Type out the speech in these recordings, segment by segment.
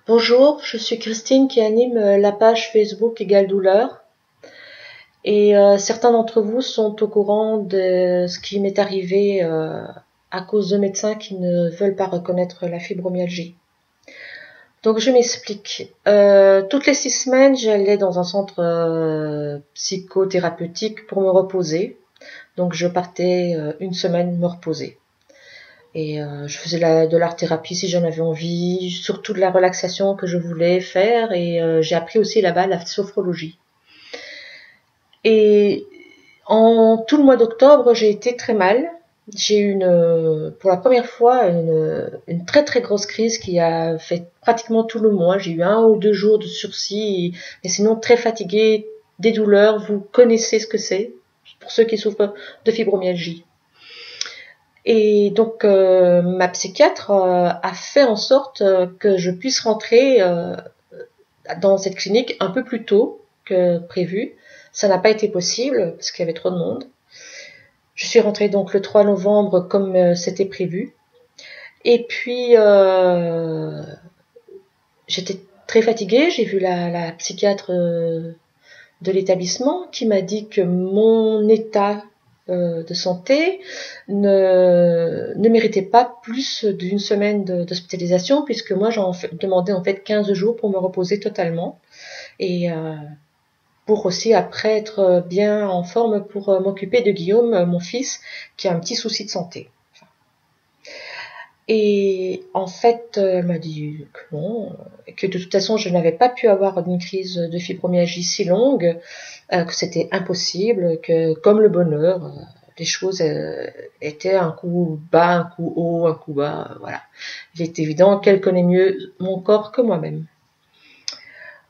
Bonjour, je suis Christine qui anime la page Facebook Égale Douleur. Et certains d'entre vous sont au courant de ce qui m'est arrivé à cause de médecins qui ne veulent pas reconnaître la fibromyalgie. Donc je m'explique. Toutes les 6 semaines, j'allais dans un centre psychothérapeutique pour me reposer. Donc je partais une semaine me reposer. Et je faisais de l'art-thérapie si j'en avais envie, surtout de la relaxation que je voulais faire. Et j'ai appris aussi là-bas la sophrologie. Et en tout le mois d'octobre, j'ai été très mal. J'ai eu pour la première fois une très très grosse crise qui a fait pratiquement tout le mois. J'ai eu 1 ou 2 jours de sursis, mais sinon très fatiguée, des douleurs. Vous connaissez ce que c'est pour ceux qui souffrent de fibromyalgie. Et donc ma psychiatre a fait en sorte que je puisse rentrer dans cette clinique un peu plus tôt que prévu. Ça n'a pas été possible parce qu'il y avait trop de monde. Je suis rentrée donc le 3 novembre comme c'était prévu. Et puis j'étais très fatiguée. J'ai vu la psychiatre de l'établissement qui m'a dit que mon état de santé ne méritait pas plus d'une semaine d'hospitalisation puisque moi j'en demandais en fait 15 jours pour me reposer totalement et pour aussi après être bien en forme pour m'occuper de Guillaume, mon fils, qui a un petit souci de santé. Et en fait, elle m'a dit que non, que de toute façon je n'avais pas pu avoir une crise de fibromyalgie si longue, que c'était impossible, que comme le bonheur, les choses étaient un coup bas, un coup haut, un coup bas, voilà. Il est évident qu'elle connaît mieux mon corps que moi-même.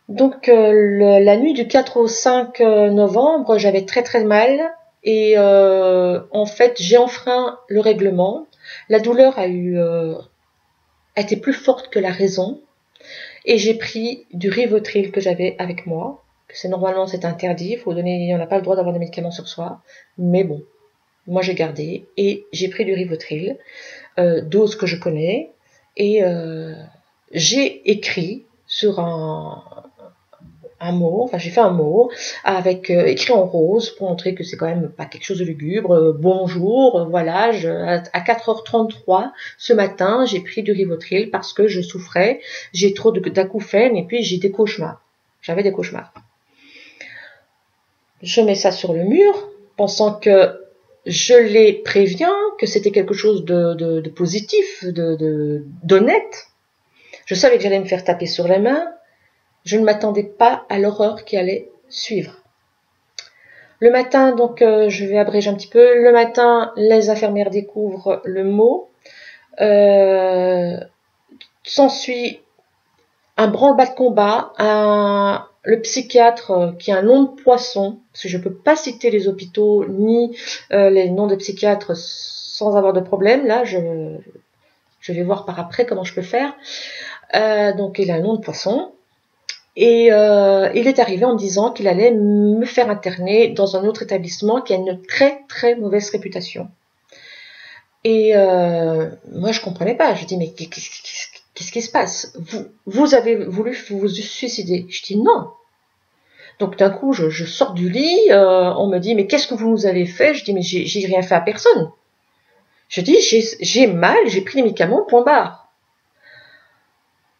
Donc la nuit du 4 au 5 novembre, j'avais très très mal et en fait j'ai enfreint le règlement. La douleur a été plus forte que la raison et j'ai pris du Rivotril que j'avais avec moi. Normalement c'est interdit, on n'a pas le droit d'avoir des médicaments sur soi, mais bon, moi j'ai gardé et j'ai pris du Rivotril, dose que je connais et j'ai écrit sur un mot, enfin j'ai fait un mot avec écrit en rose pour montrer que c'est quand même pas quelque chose de lugubre. Bonjour, voilà, à 4h33 ce matin, j'ai pris du Rivotril parce que je souffrais, j'ai trop d'acouphènes et puis j'ai des cauchemars. J'avais des cauchemars. Je mets ça sur le mur, pensant que je les préviens, que c'était quelque chose de positif, d'honnête. Je savais que j'allais me faire taper sur les mains. Je ne m'attendais pas à l'horreur qui allait suivre. Le matin, donc je vais abréger un petit peu, le matin, les infirmières découvrent le mot. S'ensuit un branle-bas de combat, le psychiatre qui a un nom de poisson, parce que je ne peux pas citer les hôpitaux ni les noms de psychiatres sans avoir de problème. Là, je vais voir par après comment je peux faire. Donc il a un nom de poisson. Et il est arrivé en me disant qu'il allait me faire interner dans un autre établissement qui a une très très mauvaise réputation. Et moi je comprenais pas. Je dis mais qu'est-ce qui se passe? Vous avez voulu vous suicider? Je dis non. Donc d'un coup je sors du lit. On me dit mais qu'est-ce que vous nous avez fait? Je dis mais j'ai rien fait à personne. Je dis j'ai mal, j'ai pris les médicaments, point barre.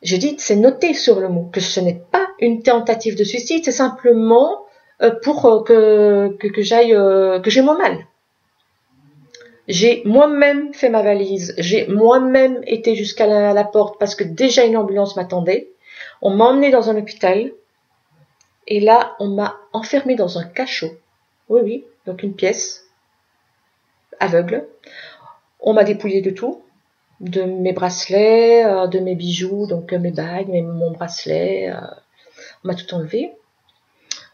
Je dis, c'est noté sur le mot que ce n'est pas une tentative de suicide, c'est simplement pour que j'ai moins mal. J'ai moi-même fait ma valise, j'ai moi-même été jusqu'à la porte parce que déjà une ambulance m'attendait. On m'a emmené dans un hôpital et là on m'a enfermé dans un cachot. Oui, donc une pièce aveugle. On m'a dépouillé de tout. De mes bracelets, de mes bijoux, donc mes bagues, mon bracelet, on m'a tout enlevé.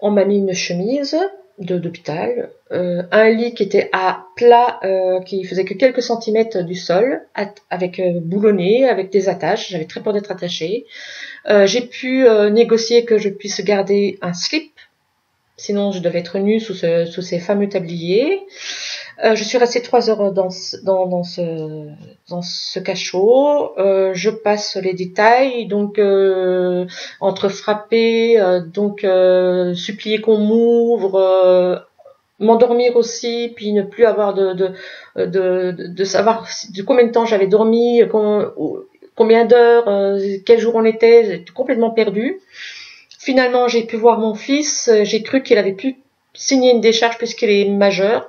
On m'a mis une chemise d'hôpital, un lit qui était à plat, qui faisait que quelques centimètres du sol, avec boulonné, avec des attaches. J'avais très peur d'être attachée. J'ai pu négocier que je puisse garder un slip, sinon je devais être nue sous ces fameux tabliers. Je suis restée 3 heures dans ce cachot. Je passe les détails, donc entre frapper, supplier qu'on m'ouvre, m'endormir aussi, puis ne plus avoir de savoir de combien de temps j'avais dormi, combien d'heures, quel jour on était, j'étais complètement perdue. Finalement, j'ai pu voir mon fils, j'ai cru qu'il avait pu signer une décharge puisqu'il est majeur.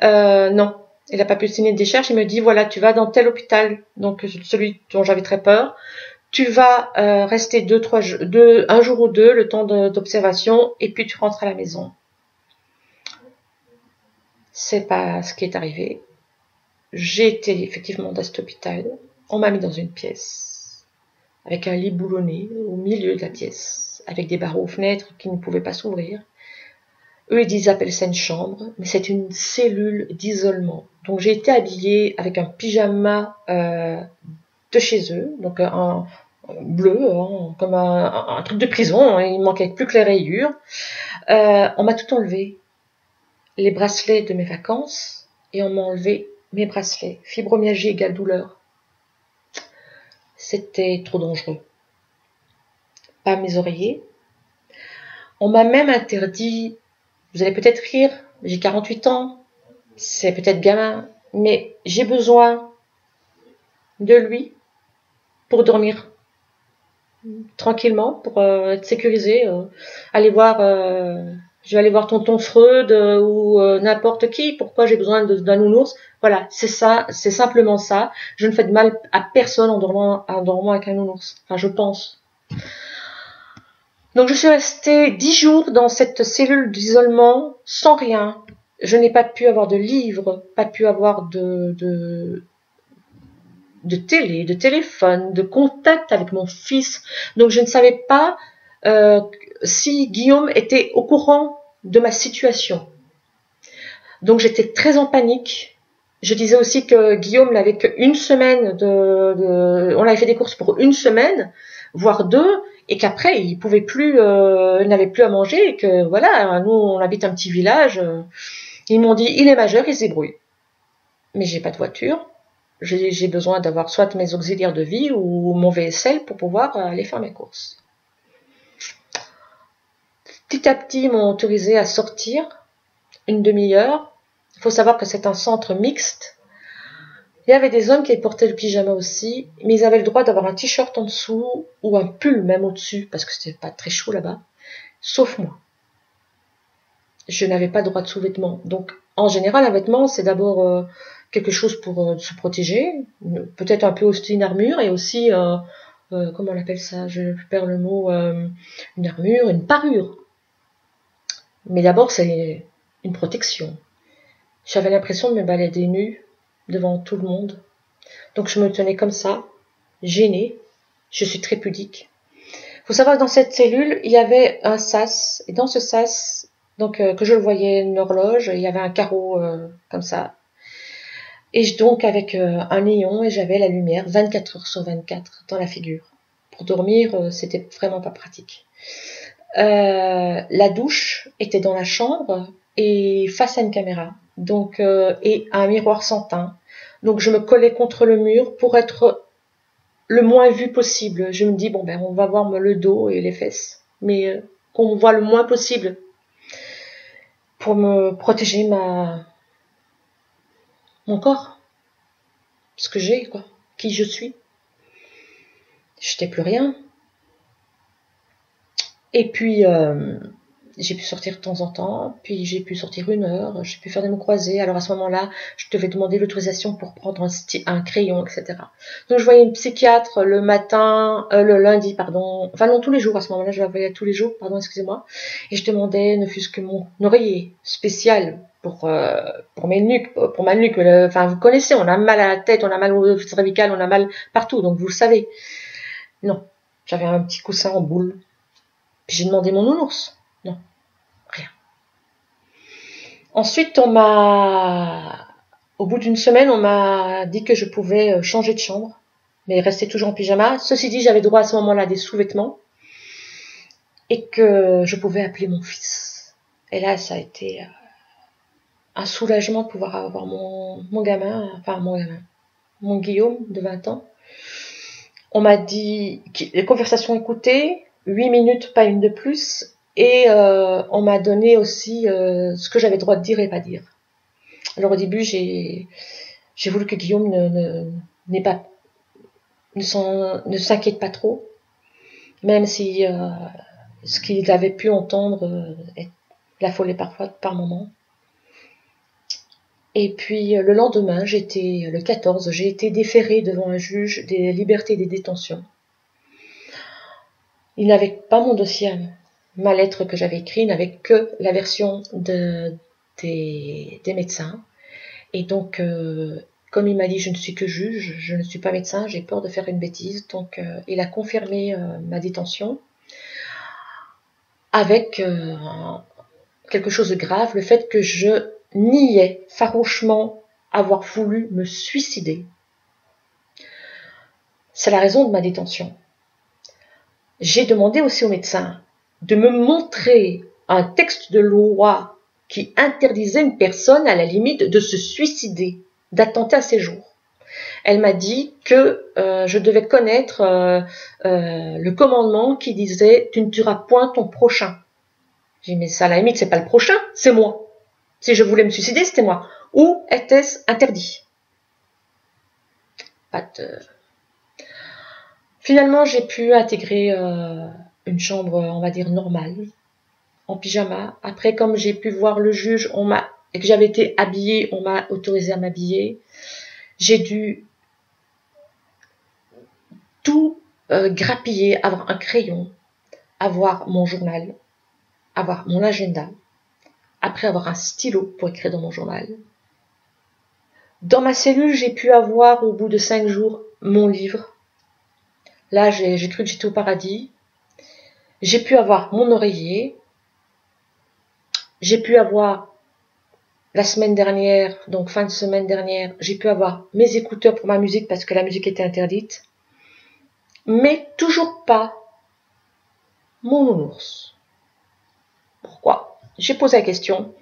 Non, il n'a pas pu signer une décharge. Il me dit, voilà, tu vas dans tel hôpital, donc celui dont j'avais très peur. Tu vas rester un jour ou deux, le temps d'observation, et puis tu rentres à la maison. C'est pas ce qui est arrivé. J'ai été effectivement dans cet hôpital. On m'a mis dans une pièce, avec un lit boulonné au milieu de la pièce, avec des barreaux aux fenêtres qui ne pouvaient pas s'ouvrir. Eux, ils appellent ça une chambre, mais c'est une cellule d'isolement. Donc j'ai été habillée avec un pyjama de chez eux, donc un bleu, comme un truc de prison, il manquait plus que les rayures. On m'a tout enlevé. Les bracelets de mes vacances, et on m'a enlevé mes bracelets. Fibromyalgie égale douleur. C'était trop dangereux. Pas mes oreillers. On m'a même interdit, vous allez peut-être rire, j'ai 48 ans, c'est peut-être gamin, mais j'ai besoin de lui pour dormir tranquillement, pour être sécurisé. Je vais aller voir tonton Freud ou n'importe qui. Pourquoi j'ai besoin d'un nounours? Voilà, c'est ça, c'est simplement ça. Je ne fais de mal à personne en dormant avec un nounours. Enfin, je pense. Donc je suis restée 10 jours dans cette cellule d'isolement sans rien. Je n'ai pas pu avoir de livres, pas pu avoir de télé, de téléphone, de contact avec mon fils. Donc je ne savais pas si Guillaume était au courant de ma situation. Donc j'étais très en panique. Je disais aussi que Guillaume n'avait qu'une semaine on avait fait des courses pour une semaine, voire 2, et qu'après il pouvait plus, il n'avait plus à manger, et que voilà, nous on habite un petit village. Ils m'ont dit il est majeur, il se débrouille. Mais j'ai pas de voiture. J'ai besoin d'avoir soit mes auxiliaires de vie ou mon VSL pour pouvoir aller faire mes courses. Petit à petit, ils m'ont autorisé à sortir une demi-heure. Il faut savoir que c'est un centre mixte. Il y avait des hommes qui portaient le pyjama aussi, mais ils avaient le droit d'avoir un t-shirt en dessous ou un pull même au-dessus, parce que c'était pas très chaud là-bas, sauf moi. Je n'avais pas droit de sous-vêtements. Donc, en général, un vêtement, c'est d'abord quelque chose pour se protéger, peut-être un peu aussi une armure, et aussi, comment on appelle ça, je perds le mot, une armure, une parure. Mais d'abord, c'est une protection. J'avais l'impression de me balader nue devant tout le monde. Donc je me tenais comme ça, gênée. Je suis très pudique. Il faut savoir que dans cette cellule, il y avait un sas. Et dans ce sas, donc que je le voyais, une horloge, il y avait un carreau comme ça. Et donc avec un néon, et j'avais la lumière 24 heures sur 24 dans la figure. Pour dormir, c'était vraiment pas pratique. La douche était dans la chambre et face à une caméra, donc et un miroir sans teint. Donc je me collais contre le mur pour être le moins vue possible. Je me dis bon ben on va voir le dos et les fesses, mais qu'on voit le moins possible pour me protéger mon corps, ce que j'ai quoi, qui je suis. J'étais plus rien. Et puis j'ai pu sortir de temps en temps, puis j'ai pu sortir 1 heure, j'ai pu faire des mots croisés. Alors à ce moment-là, je devais demander l'autorisation pour prendre un crayon, etc. Donc je voyais une psychiatre le lundi, enfin non, tous les jours à ce moment-là, je la voyais tous les jours, excusez-moi. Et je demandais ne fût-ce que mon oreiller spécial pour ma nuque. Enfin vous connaissez, on a mal à la tête, on a mal au cervical, on a mal partout, donc vous le savez. Non, j'avais un petit coussin en boule. Puis j'ai demandé mon nounours. Non, rien. Ensuite, au bout d'une semaine, on m'a dit que je pouvais changer de chambre, mais rester toujours en pyjama. Ceci dit, j'avais droit à ce moment-là à des sous-vêtements et que je pouvais appeler mon fils. Et là, ça a été un soulagement de pouvoir avoir mon gamin, enfin mon Guillaume de 20 ans. On m'a dit les conversations écoutées, 8 minutes, pas une de plus, et on m'a donné aussi ce que j'avais le droit de dire et pas dire. Alors au début, j'ai voulu que Guillaume ne s'inquiète pas trop, même si ce qu'il avait pu entendre l'affolait parfois par moments. Et puis le lendemain, le 14, j'ai été déférée devant un juge des libertés et des détentions. Il n'avait pas mon dossier, ma lettre que j'avais écrite n'avait que la version des médecins. Et donc, comme il m'a dit, je ne suis que juge, je ne suis pas médecin, j'ai peur de faire une bêtise. Donc, il a confirmé ma détention avec quelque chose de grave, le fait que je niais farouchement avoir voulu me suicider. C'est la raison de ma détention. J'ai demandé aussi au médecin de me montrer un texte de loi qui interdisait une personne à la limite de se suicider, d'attenter à ses jours. Elle m'a dit que je devais connaître le commandement qui disait « tu ne tueras point ton prochain ». J'ai dit « mais ça à la limite c'est pas le prochain, c'est moi. Si je voulais me suicider, c'était moi. Ou était-ce interdit ?» Finalement, j'ai pu intégrer une chambre, on va dire, normale, en pyjama. Après, comme j'ai pu voir le juge et que j'avais été habillée, on m'a autorisé à m'habiller. J'ai dû tout grappiller, avoir un crayon, avoir mon journal, avoir mon agenda, après avoir un stylo pour écrire dans mon journal. Dans ma cellule, j'ai pu avoir, au bout de 5 jours, mon livre. Là, j'ai cru que j'étais au paradis. J'ai pu avoir mon oreiller. J'ai pu avoir, la semaine dernière, donc fin de semaine dernière, j'ai pu avoir mes écouteurs pour ma musique parce que la musique était interdite. Mais toujours pas mon nounours. Pourquoi? J'ai posé la question.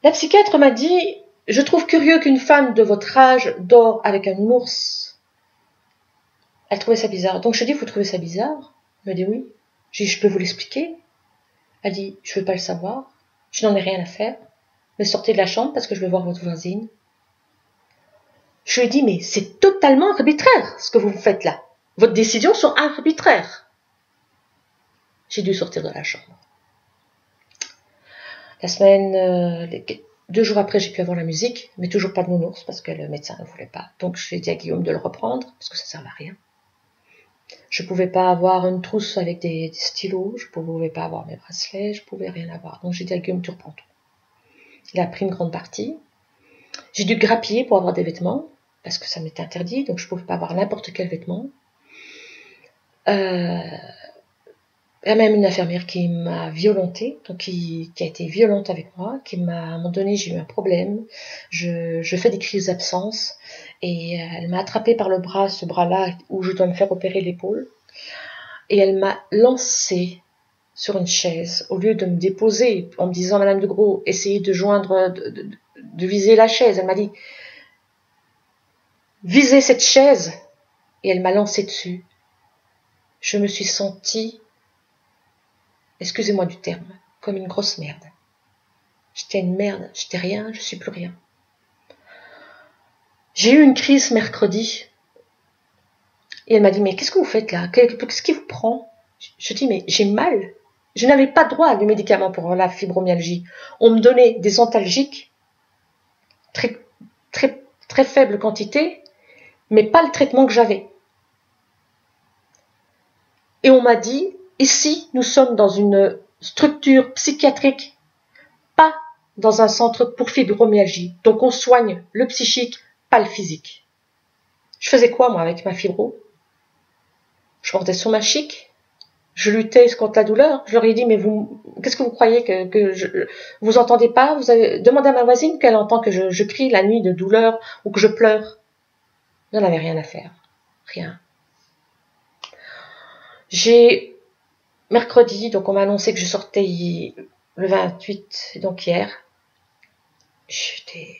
La psychiatre m'a dit, je trouve curieux qu'une femme de votre âge dort avec un nounours. Elle trouvait ça bizarre. Donc je dis, vous trouvez ça bizarre? Elle m'a dit oui. J'ai dit, je peux vous l'expliquer? Elle dit, je veux pas le savoir. Je n'en ai rien à faire. Mais sortez de la chambre parce que je vais voir votre voisine. Je lui ai dit, mais c'est totalement arbitraire ce que vous faites là. Votre décision sont arbitraires. J'ai dû sortir de la chambre. La semaine, 2 jours après, j'ai pu avoir la musique, mais toujours pas de nounours parce que le médecin ne voulait pas. Donc j'ai dit à Guillaume de le reprendre parce que ça ne servait à rien. Je pouvais pas avoir une trousse avec des stylos, je pouvais pas avoir mes bracelets, je pouvais rien avoir. Donc j'ai dit à Guillaume, tu reprends tout. Il a pris une grande partie. J'ai dû grappiller pour avoir des vêtements parce que ça m'était interdit, donc je pouvais pas avoir n'importe quel vêtement. Il y a même une infirmière qui m'a violentée, donc qui a été violente avec moi, à un moment donné, j'ai eu un problème, je fais des crises d'absence, et elle m'a attrapée par le bras, ce bras-là, où je dois me faire opérer l'épaule, et elle m'a lancée sur une chaise, au lieu de me déposer, en me disant, Madame de Gros, essayez de joindre, de viser la chaise, elle m'a dit, visez cette chaise, et elle m'a lancée dessus. Je me suis sentie, excusez-moi du terme, comme une grosse merde. J'étais une merde, j'étais rien, je suis plus rien. J'ai eu une crise mercredi. Et elle m'a dit, mais qu'est-ce que vous faites là? Qu'est-ce qui vous prend? Je dis, mais j'ai mal. Je n'avais pas droit à des médicaments pour la fibromyalgie. On me donnait des antalgiques, très, très, très faible quantité, mais pas le traitement que j'avais. Et on m'a dit, ici, nous sommes dans une structure psychiatrique, pas dans un centre pour fibromyalgie. Donc on soigne le psychique, pas le physique. Je faisais quoi, moi, avec ma fibro? Je portais sur ma chic. Je luttais contre la douleur. Je leur ai dit, mais qu'est-ce que vous croyez vous entendez pas? Vous avez demandé à ma voisine qu'elle entend que je crie la nuit de douleur ou que je pleure. J'en avais rien à faire. Rien. Mercredi, donc on m'a annoncé que je sortais le 28, donc hier. j'étais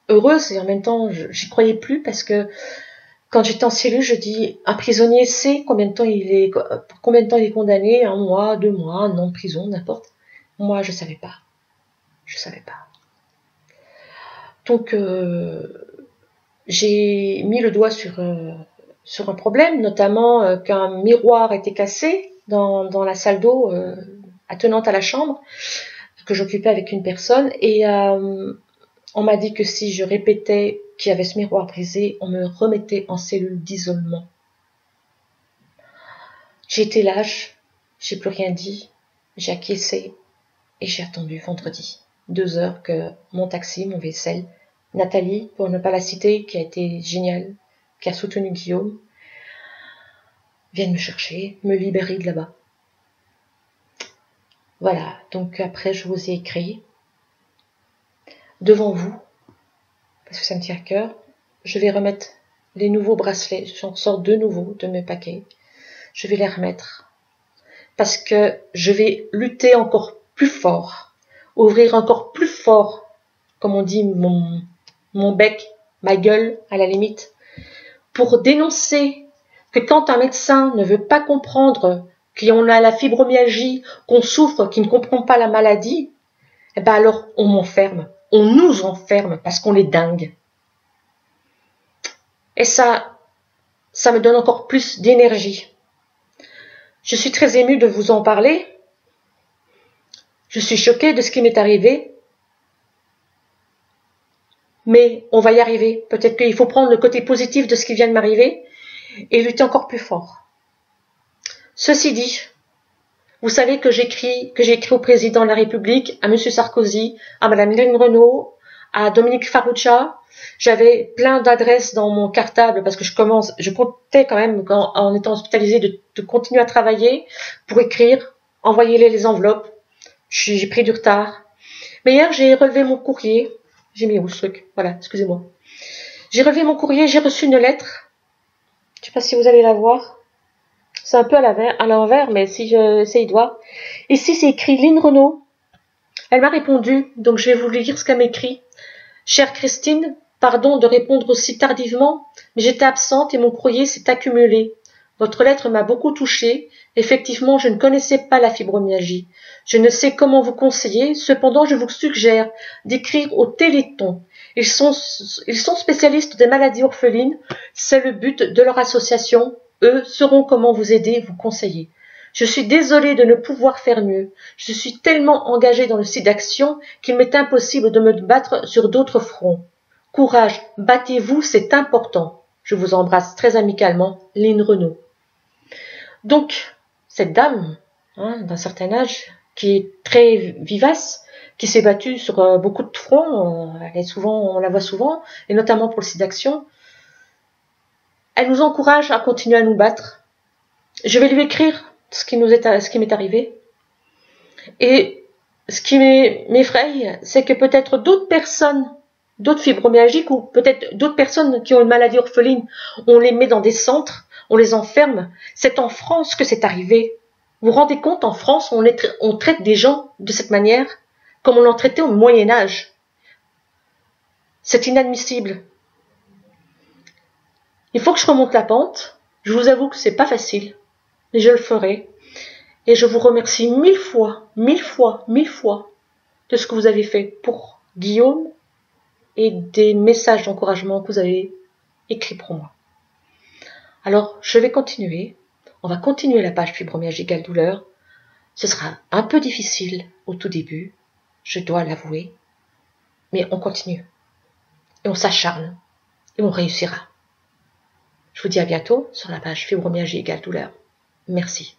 heureuse et en même temps, j'y croyais plus parce que quand j'étais en cellule, je dis, un prisonnier sait combien de temps pour combien de temps il est condamné, 1 mois, 2 mois, 1 an de prison, n'importe. Moi, je savais pas. Je savais pas. Donc, j'ai mis le doigt sur un problème, notamment qu'un miroir était cassé dans la salle d'eau attenante à la chambre que j'occupais avec une personne, et on m'a dit que si je répétais qu'il y avait ce miroir brisé, on me remettait en cellule d'isolement. J'ai été lâche, j'ai plus rien dit, j'ai acquiescé et j'ai attendu vendredi 2 heures que mon taxi, mon vaisselle, Nathalie, pour ne pas la citer, qui a été géniale, qui a soutenu Guillaume, vienne me chercher, me libérer de là-bas. Voilà, donc après je vous ai écrit devant vous, parce que ça me tient à cœur, je vais remettre les nouveaux bracelets, j'en sors 2 nouveaux de mes paquets, je vais les remettre, parce que je vais lutter encore plus fort, ouvrir encore plus fort, comme on dit, mon bec, ma gueule à la limite, pour dénoncer que quand un médecin ne veut pas comprendre qu'on a la fibromyalgie, qu'on souffre, qu'il ne comprend pas la maladie, eh ben alors on m'enferme, on nous enferme parce qu'on est dingue. Et ça me donne encore plus d'énergie. Je suis très émue de vous en parler. Je suis choquée de ce qui m'est arrivé. Mais on va y arriver. Peut-être qu'il faut prendre le côté positif de ce qui vient de m'arriver et lutter encore plus fort. Ceci dit, vous savez que j'ai écrit au président de la République, à monsieur Sarkozy, à madame Hélène Renaud, à Dominique Farrugia. J'avais plein d'adresses dans mon cartable parce que je comptais quand même, en étant hospitalisée, de continuer à travailler pour écrire, envoyer les enveloppes. J'ai pris du retard. Mais hier, j'ai relevé mon courrier. J'ai mis où ce truc? Voilà, excusez-moi. J'ai relevé mon courrier, j'ai reçu une lettre. Je sais pas si vous allez la voir. C'est un peu à l'envers, mais si j'essaye de voir. Ici, c'est écrit Lynn Renaud. Elle m'a répondu, donc je vais vous lire ce qu'elle m'écrit. Chère Christine, pardon de répondre aussi tardivement, mais j'étais absente et mon courrier s'est accumulé. Votre lettre m'a beaucoup touchée. Effectivement, je ne connaissais pas la fibromyalgie. Je ne sais comment vous conseiller, cependant je vous suggère d'écrire au Téléthon. Ils sont spécialistes des maladies orphelines, c'est le but de leur association. Eux sauront comment vous aider, vous conseiller. Je suis désolée de ne pouvoir faire mieux. Je suis tellement engagée dans le site d'action qu'il m'est impossible de me battre sur d'autres fronts. Courage, battez-vous, c'est important. Je vous embrasse très amicalement, Lynn Renaud. Donc, cette dame, d'un certain âge, qui est très vivace, qui s'est battue sur beaucoup de fronts, on la voit souvent, et notamment pour le site d'action, elle nous encourage à continuer à nous battre. Je vais lui écrire ce qui m'est arrivé. Et ce qui m'effraie, c'est que peut-être d'autres personnes, d'autres fibromyalgiques ou peut-être d'autres personnes qui ont une maladie orpheline, on les met dans des centres, on les enferme. C'est en France que c'est arrivé. Vous vous rendez compte, en France, on traite des gens de cette manière, comme on en traitait au Moyen-Âge. C'est inadmissible. Il faut que je remonte la pente. Je vous avoue que c'est pas facile, mais je le ferai. Et je vous remercie 1000 fois, 1000 fois, 1000 fois de ce que vous avez fait pour Guillaume et des messages d'encouragement que vous avez écrits pour moi. Alors, je vais continuer. On va continuer la page fibromyalgie égale douleur. Ce sera un peu difficile au tout début, je dois l'avouer, mais on continue. Et on s'acharne. Et on réussira. Je vous dis à bientôt sur la page fibromyalgie égale douleur. Merci.